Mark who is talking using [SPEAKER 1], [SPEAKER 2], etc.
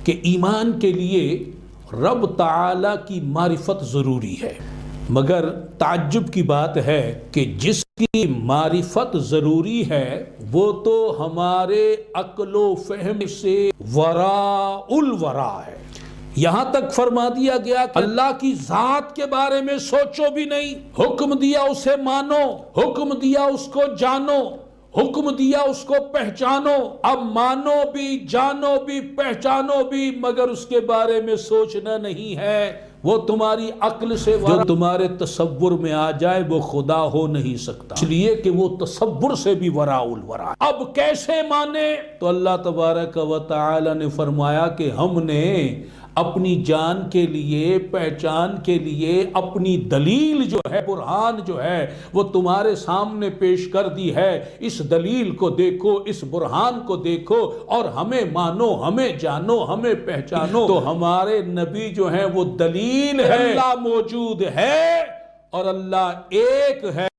[SPEAKER 1] کہ ایمان کے لیے رب تعالی کی معرفت ضروری ہے، مگر تعجب کی بات ہے کہ جس کی معرفت ضروری ہے وہ تو ہمارے عقل و فہم سے وراء الورا ہے۔ یہاں تک فرما دیا گیا کہ اللہ کی ذات کے بارے میں سوچو بھی نہیں، حکم دیا اسے مانو، حکم دیا اس کو جانو، حکم دیا اس کو پہچانو۔ اب مانو بھی، جانو بھی، پہچانو بھی، مگر اس کے بارے میں سوچنا نہیں ہے۔ وہ تمہاری عقل سے جو تمہارے تصور میں آ جائے وہ خدا ہو نہیں سکتا، اس لیے کہ وہ تصور سے بھی وراء الورا۔ اب کیسے مانے؟ تو اللہ تبارک و تعالی نے فرمایا کہ ہم نے اپنی جان کے لیے، پہچان کے لیے اپنی دلیل جو ہے، برہان جو ہے، وہ تمہارے سامنے پیش کر دی ہے۔ اس دلیل کو دیکھو، اس برہان کو دیکھو اور ہمیں مانو، ہمیں جانو، ہمیں پہچانو۔ تو ہمارے نبی جو ہیں وہ دلیل ہے، اللہ موجود ہے اور اللہ ایک ہے۔